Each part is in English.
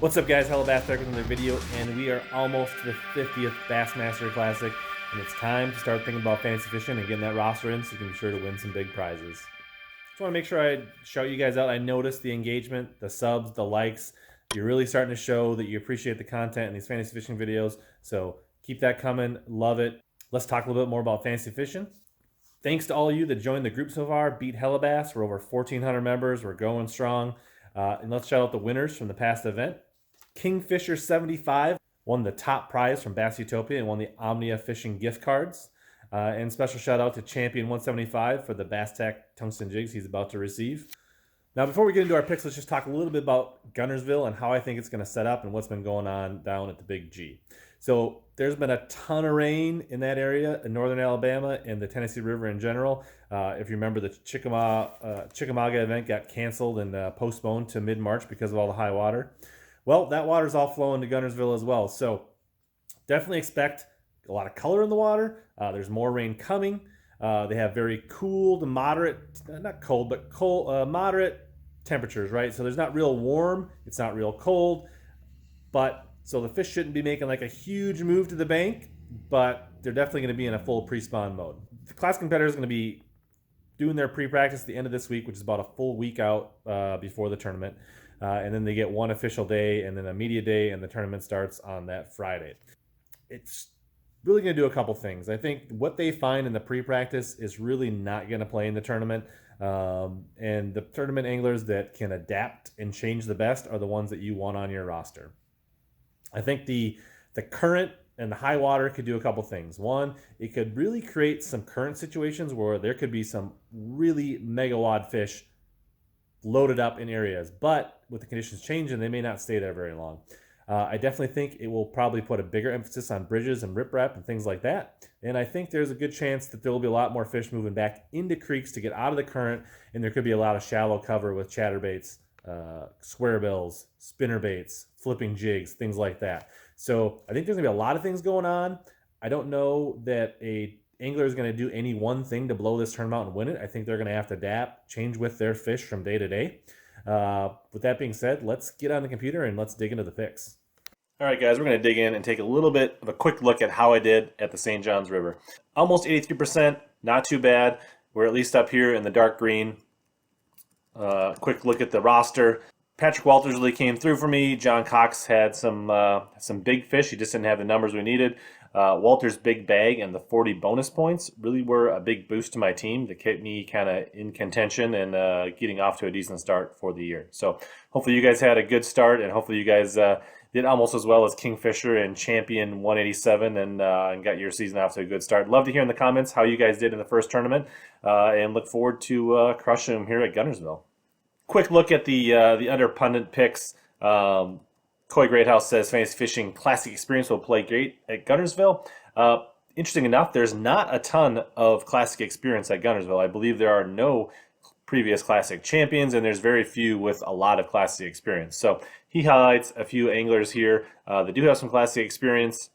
What's up, guys? HellaBass back with another video, and we are almost to the 50th Bassmaster Classic, and it's time to start thinking about fantasy fishing and getting that roster in so you can be sure to win some big prizes. Just want to make sure I shout you guys out. I noticed the engagement, the subs, the likes. You're really starting to show that you appreciate the content in these fantasy fishing videos, so keep that coming. Love it. Let's talk a little bit more about fantasy fishing. Thanks to all of you that joined the group so far. Beat HellaBass. We're over 1,400 members. We're going strong. And let's shout out the winners from the past event. Kingfisher 75 won the top prize from Bass Utopia and won the Omnia Fishing gift cards. And special shout out to Champion 175 for the Bass Tack tungsten jigs he's about to receive. Now, before we get into our picks, let's just talk a little bit about Guntersville and how I think it's going to set up and what's been going on down at the Big G. So there's been a ton of rain in that area in northern Alabama and the Tennessee River in general. If you remember, the Chickamauga event got canceled and postponed to mid-March because of all the high water. Well, that water's all flowing to Guntersville as well. So definitely expect a lot of color in the water. There's more rain coming. They have very cool to moderate, not cold, but cold, moderate temperatures, right? So there's not real warm. It's not real cold. But so the fish shouldn't be making like a huge move to the bank, but they're definitely going to be in a full pre-spawn mode. The class competitors are going to be doing their pre-practice at the end of this week, which is about a full week out before the tournament. And then they get one official day and then a media day, and the tournament starts on that Friday. It's really going to do a couple things. I think what they find in the pre-practice is really not going to play in the tournament. And the tournament anglers that can adapt and change the best are the ones that you want on your roster. I think the current and the high water could do a couple things. One, it could really create some current situations where there could be some really megawad fish loaded up in areas, but with the conditions changing, they may not stay there very long. I definitely think it will probably put a bigger emphasis on bridges and riprap and things like that. And I think there's a good chance that there will be a lot more fish moving back into creeks to get out of the current, and there could be a lot of shallow cover with chatterbaits, square bills, spinner baits, flipping jigs, things like that. So I think there's gonna be a lot of things going on. I don't know that a angler is going to do any one thing to blow this tournament out and win it. I think they're going to have to adapt, change with their fish from day to day. With that being said, let's get on the computer and let's dig into the picks. All right, guys, we're going to dig in and take a little bit of a quick look at how I did at the St. Johns River. Almost 83%, not too bad. We're at least up here in the dark green. Quick look at the roster. Patrick Walters really came through for me. John Cox had some big fish. He just didn't have the numbers we needed. Walter's big bag and the 40 bonus points really were a big boost to my team that kept me kind of in contention and getting off to a decent start for the year. So hopefully you guys had a good start, and hopefully you guys did almost as well as Kingfisher and Champion 187 and got your season off to a good start. Love to hear in the comments how you guys did in the first tournament, and look forward to crushing them here at Guntersville. Quick look at the under pundit picks. Coy Greathouse says Fantasy Fishing Classic Experience will play great at Guntersville. Interesting enough, there's not a ton of Classic Experience at Guntersville. I believe there are no previous Classic champions, and there's very few with a lot of Classic Experience. So he highlights a few anglers here that do have some Classic Experience.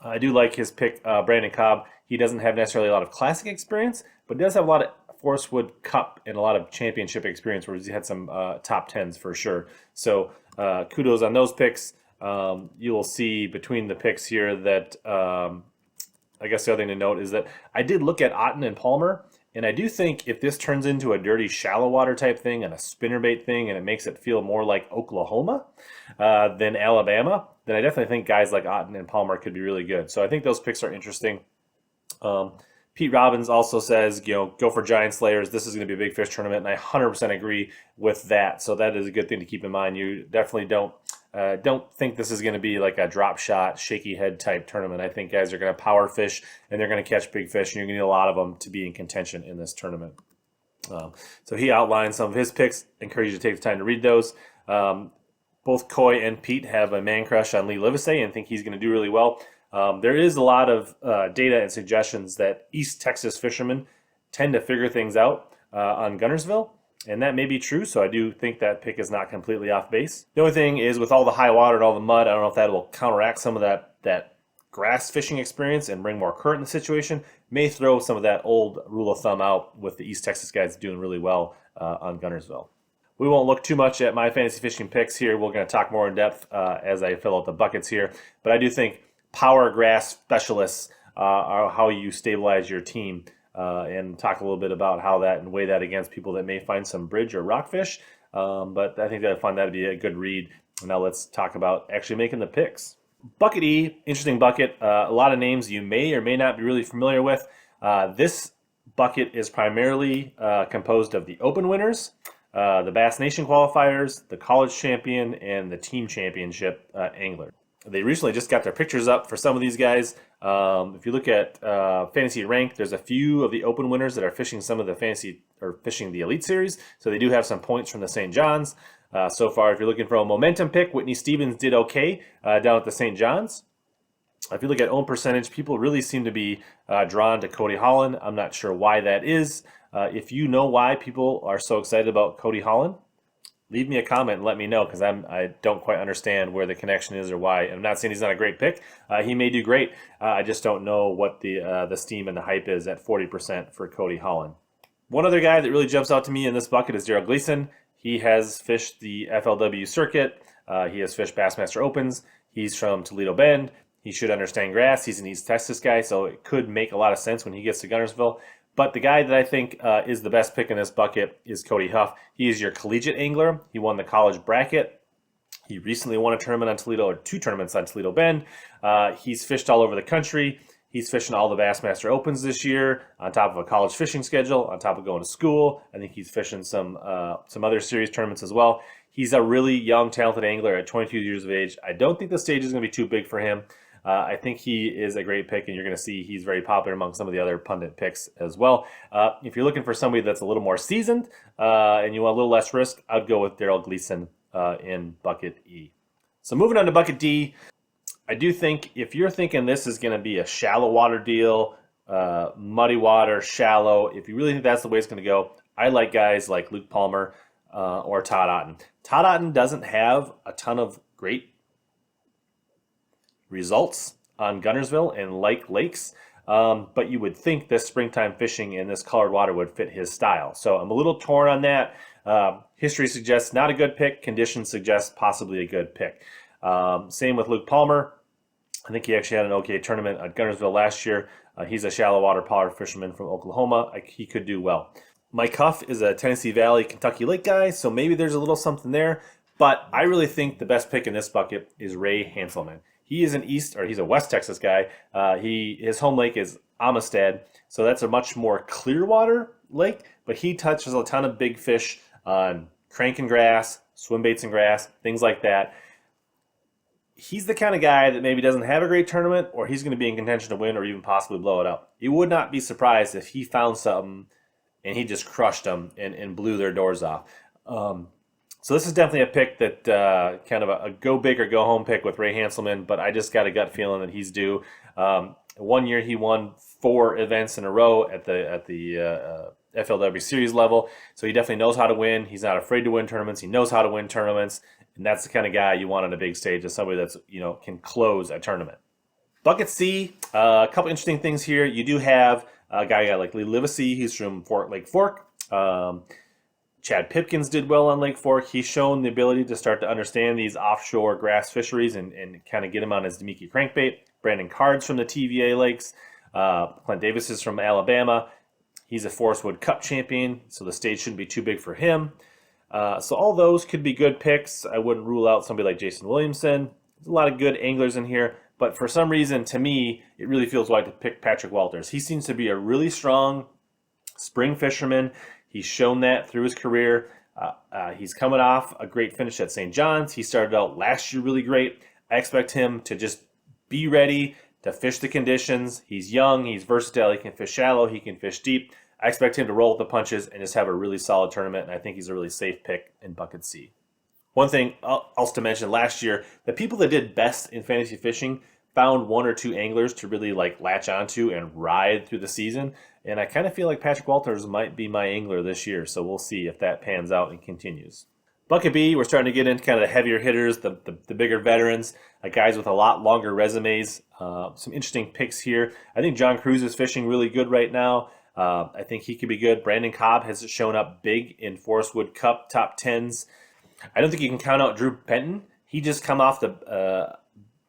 I do like his pick, Brandon Cobb. He doesn't have necessarily a lot of Classic Experience, but he does have a lot of Forest Wood Cup and a lot of championship experience where he had some top tens for sure. So kudos on those picks. You will see between the picks here that I guess the other thing to note is that I did look at Otten and Palmer, and I do think if this turns into a dirty shallow water type thing and a spinnerbait thing, and it makes it feel more like Oklahoma than Alabama, then I definitely think guys like Otten and Palmer could be really good. So I think those picks are interesting. Pete Robbins also says, go for giant slayers. This is going to be a big fish tournament, and I 100% agree with that. So that is a good thing to keep in mind. You definitely don't think this is going to be like a drop shot, shaky head type tournament. I think guys are going to power fish, and they're going to catch big fish, and you're going to need a lot of them to be in contention in this tournament. So he outlined some of his picks. Encourage you to take the time to read those. Both Coy and Pete have a man crush on Lee Livesey and think he's going to do really well. There is a lot of data and suggestions that East Texas fishermen tend to figure things out on Guntersville, and that may be true, so I do think that pick is not completely off base. The only thing is, with all the high water and all the mud, I don't know if that will counteract some of that grass fishing experience and bring more current in the situation. May throw some of that old rule of thumb out with the East Texas guys doing really well on Guntersville. We won't look too much at my fantasy fishing picks here. We're going to talk more in depth as I fill out the buckets here. But I do think power grass specialists are how you stabilize your team, and talk a little bit about how that and weigh that against people that may find some bridge or rockfish. But I think that I find that to be a good read. Now let's talk about actually making the picks. Bucket E, interesting bucket. A lot of names you may or may not be really familiar with. This bucket is primarily composed of the Open winners, the Bass Nation qualifiers, the College Champion, and the Team Championship angler. They recently just got their pictures up for some of these guys. If you look at Fantasy Rank, there's a few of the Open winners that are fishing some of the Fantasy or fishing the Elite Series, so they do have some points from the St. John's. So far, if you're looking for a momentum pick, Whitney Stevens did okay down at the St. John's. If you look at own percentage, people really seem to be drawn to Cody Holland. I'm not sure why that is. If you know why people are so excited about Cody Holland, leave me a comment and let me know, because I don't quite understand where the connection is or why. I'm not saying he's not a great pick. He may do great. I just don't know what the steam and the hype is at 40% for Cody Holland. One other guy that really jumps out to me in this bucket is Daryl Gleeson. He has fished the FLW circuit. He has fished Bassmaster Opens. He's from Toledo Bend. He should understand grass. He's an East Texas guy, so it could make a lot of sense when he gets to Guntersville. But the guy that I think is the best pick in this bucket is Cody Huff. He is your collegiate angler. He won the college bracket. He recently won a tournament on Toledo, or 2 tournaments on Toledo Bend. He's fished all over the country. He's fishing all the Bassmaster Opens this year, on top of a college fishing schedule, on top of going to school. I think he's fishing some other series tournaments as well. He's a really young, talented angler at 22 years of age. I don't think the stage is going to be too big for him. I think he is a great pick, and you're going to see he's very popular among some of the other pundit picks as well. If you're looking for somebody that's a little more seasoned and you want a little less risk, I'd go with Daryl Gleeson in bucket E. So moving on to bucket D, I do think if you're thinking this is going to be a shallow water deal, muddy water, shallow, if you really think that's the way it's going to go, I like guys like Luke Palmer or Todd Otten. Todd Otten doesn't have a ton of great results on Guntersville and lakes, but you would think this springtime fishing in this colored water would fit his style. So I'm a little torn on that. History suggests not a good pick. Conditions suggest possibly a good pick. Same with Luke Palmer. I think he actually had an okay tournament at Guntersville last year. He's a shallow water power fisherman from Oklahoma. He could do well. Mike Huff is a Tennessee Valley, Kentucky Lake guy, so maybe there's a little something there. But I really think the best pick in this bucket is Ray Hanselman. He is he's a West Texas guy. His home lake is Amistad, so that's a much more clear water lake, but he touches a ton of big fish on crank and grass, swim baits and grass, things like that. He's the kind of guy that maybe doesn't have a great tournament, or he's going to be in contention to win or even possibly blow it up. You would not be surprised if he found something and he just crushed them and blew their doors off. So this is definitely a pick that kind of a go big or go home pick with Ray Hanselman, but I just got a gut feeling that he's due. One year he won 4 events in a row at the FLW series level, so he definitely knows how to win. He's not afraid to win tournaments. He knows how to win tournaments, and that's the kind of guy you want on a big stage, is somebody that's can close a tournament. Bucket C, a couple interesting things here. You do have a guy like Lee Livesey. He's from Lake Fork. Chad Pipkins did well on Lake Fork. He's shown the ability to start to understand these offshore grass fisheries and kind of get him on his Demiki crankbait. Brandon Card's from the TVA Lakes. Clint Davis is from Alabama. He's a Forest Wood Cup champion, so the stage shouldn't be too big for him. So all those could be good picks. I wouldn't rule out somebody like Jason Williamson. There's a lot of good anglers in here, but for some reason, to me, it really feels right to pick Patrick Walters. He seems to be a really strong spring fisherman. He's shown that through his career. He's coming off a great finish at St. John's. He started out last year really great. I expect him to just be ready to fish the conditions. He's young. He's versatile. He can fish shallow. He can fish deep. I expect him to roll with the punches and just have a really solid tournament, and I think he's a really safe pick in bucket C. One thing else to mention, last year, the people that did best in fantasy fishing found 1 or 2 anglers to really latch onto and ride through the season. And I kind of feel like Patrick Walters might be my angler this year, so we'll see if that pans out and continues. Bucket B, we're starting to get into kind of the heavier hitters, the bigger veterans, guys with a lot longer resumes. Some interesting picks here. I think John Cruz is fishing really good right now. I think he could be good. Brandon Cobb has shown up big in Forest Wood Cup top 10s. I don't think you can count out Drew Penton. He just come off a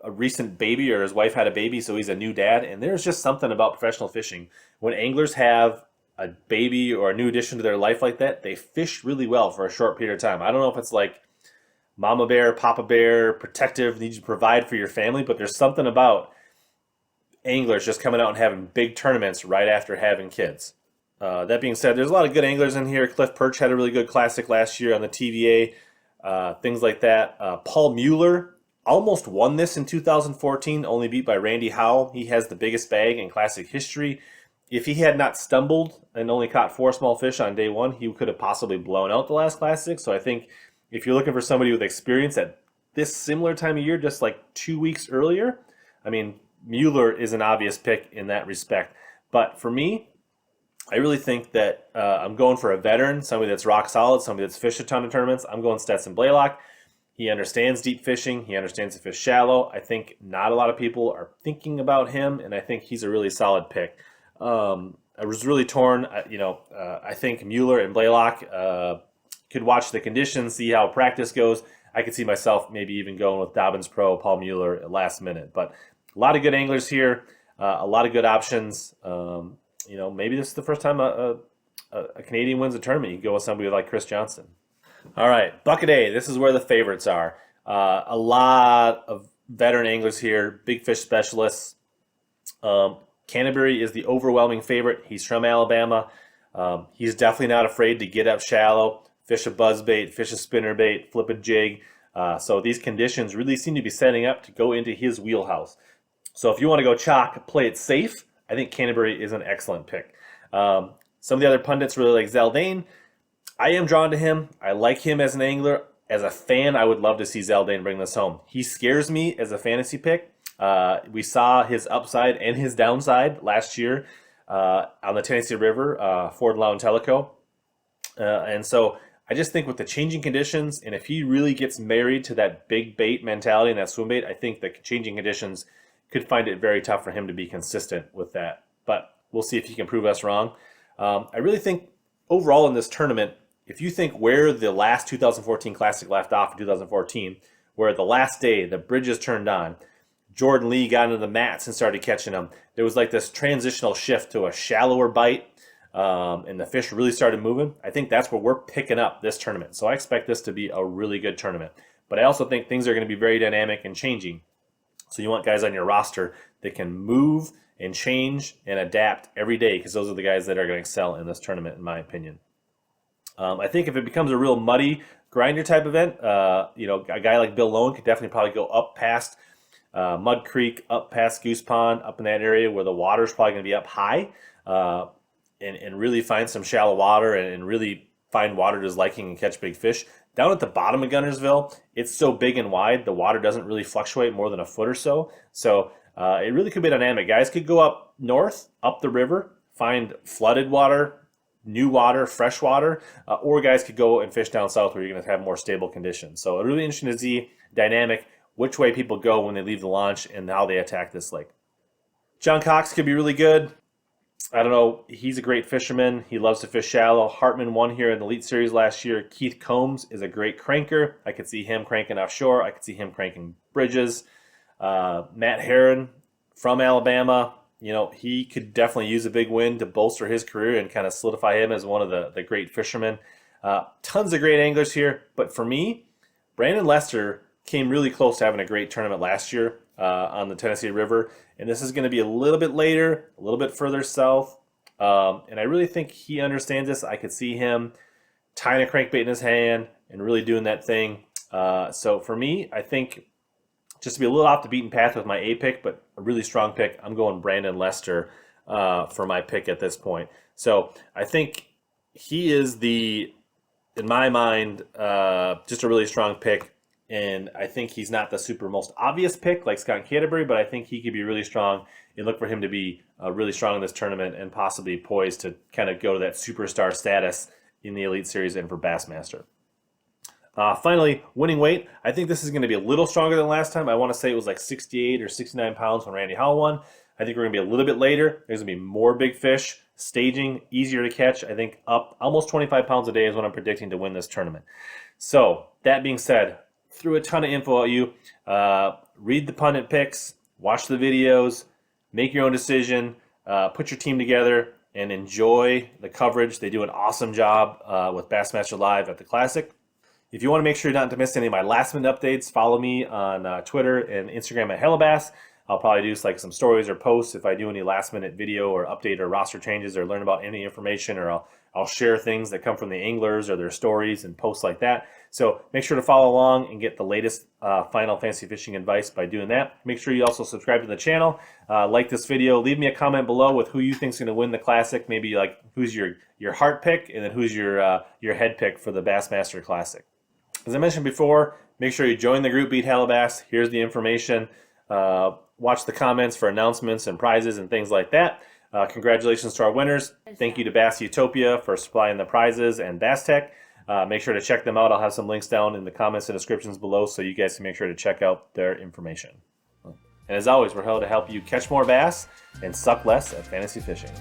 recent baby, or his wife had a baby, so he's a new dad. And there's just something about professional fishing. When anglers have a baby or a new addition to their life like that, they fish really well for a short period of time. I don't know if it's like mama bear, papa bear, protective, need to provide for your family, but there's something about anglers just coming out and having big tournaments right after having kids. That being said, there's a lot of good anglers in here. Cliff Perch had a really good classic last year on the TVA, things like that. Paul Mueller almost won this in 2014, only beat by Randy Howell. He has the biggest bag in classic history. If he had not stumbled and only caught 4 small fish on day 1, he could have possibly blown out the last classic. So I think if you're looking for somebody with experience at this similar time of year, just like 2 weeks earlier, I mean, Mueller is an obvious pick in that respect. But for me, I really think that I'm going for a veteran, somebody that's rock solid, somebody that's fished a ton of tournaments. I'm going Stetson Blaylock. He understands deep fishing. He understands to fish shallow. I think not a lot of people are thinking about him, and I think he's a really solid pick. I was really torn. I think Mueller and Blaylock could watch the conditions, see how practice goes. I could see myself maybe even going with Dobbins Pro, Paul Mueller at last minute. But a lot of good anglers here, a lot of good options. Maybe this is the first time a Canadian wins a tournament. You can go with somebody like Chris Johnson. All right, Bucket A. This is where the favorites are. A lot of veteran anglers here, big fish specialists. Canterbury is the overwhelming favorite. He's from Alabama. He's definitely not afraid to get up shallow, fish a buzzbait, fish a spinnerbait, flip a jig. So these conditions really seem to be setting up to go into his wheelhouse. So if you want to go chalk, play it safe, I think Canterbury is an excellent pick. Some of the other pundits really like Zaldane. I am drawn to him. I like him as an angler. As a fan, I would love to see Zaldane bring this home. He scares me as a fantasy pick. We saw his upside and his downside last year on the Tennessee River, Ford Low and Tellico. And so I just think with the changing conditions, and if he really gets married to that big bait mentality and that swim bait, I think the changing conditions could find it very tough for him to be consistent with that. But we'll see if he can prove us wrong. I really think overall in this tournament, if you think where the last 2014 Classic left off in 2014, where the last day the bridges turned on, Jordan Lee got into the mats and started catching them. There was like this transitional shift to a shallower bite, and the fish really started moving. I think that's where we're picking up this tournament. So I expect this to be a really good tournament. But I also think things are going to be very dynamic and changing. So you want guys on your roster that can move and change and adapt every day, because those are the guys that are going to excel in this tournament, in my opinion. I think if it becomes a real muddy grinder type event, a guy like Bill Lone could definitely probably go up past Mud Creek, up past Goose Pond, up in that area where the water's probably going to be up high, and really find some shallow water and really find water to his liking and catch big fish. Down at the bottom of Guntersville, it's so big and wide, the water doesn't really fluctuate more than a foot or so. So it really could be dynamic. Guys could go up north, up the river, find flooded water, new water, fresh water, or guys could go and fish down south where you're going to have more stable conditions. So it's really interesting to see dynamic, which way people go when they leave the launch and how they attack this lake. John Cox could be really good. I don't know. He's a great fisherman. He loves to fish shallow. Hartman won here in the Elite Series last year. Keith Combs is a great cranker. I could see him cranking offshore. I could see him cranking bridges. Matt Herron from Alabama, he could definitely use a big win to bolster his career and kind of solidify him as one of the great fishermen. Tons of great anglers here. But for me, Brandon Lester came really close to having a great tournament last year on the Tennessee River. And this is going to be a little bit later, a little bit further south. And I really think he understands this. I could see him tying a crankbait in his hand and really doing that thing. So for me, I think just to be a little off the beaten path with my A pick, but a really strong pick, I'm going Brandon Lester for my pick at this point. So I think he is in my mind, just a really strong pick. And I think he's not the super most obvious pick like Scott Canterbury, but I think he could be really strong and look for him to be really strong in this tournament and possibly poised to kind of go to that superstar status in the Elite Series and for Bassmaster. Finally, winning weight. I think this is going to be a little stronger than last time. I want to say it was like 68 or 69 pounds when Randy Howell won. I think we're going to be a little bit later. There's going to be more big fish. staging, easier to catch. I think up almost 25 pounds a day is what I'm predicting to win this tournament. So that being said, threw a ton of info at you. Read the pundit picks, watch the videos, make your own decision, put your team together, and enjoy the coverage. They do an awesome job with Bassmaster Live at the Classic. If you want to make sure not to miss any of my last minute updates, follow me on Twitter and Instagram at HellaBass. I'll probably do like some stories or posts if I do any last minute video or update or roster changes or learn about any information, or I'll share things that come from the anglers or their stories and posts like that. So make sure to follow along and get the latest final fantasy fishing advice by doing that. Make sure you also subscribe to the channel, like this video, leave me a comment below with who you think is going to win the Classic, maybe like who's your heart pick, and then who's your head pick for the Bassmaster Classic. As I mentioned before, make sure you join the group Beat HellaBass. Here's the information. Watch the comments for announcements and prizes and things like that. Congratulations to our winners. Thank you to Bass Utopia for supplying the prizes and Bass Tech. Make sure to check them out. I'll have some links down in the comments and descriptions below so you guys can make sure to check out their information. And as always, we're here to help you catch more bass and suck less at fantasy fishing.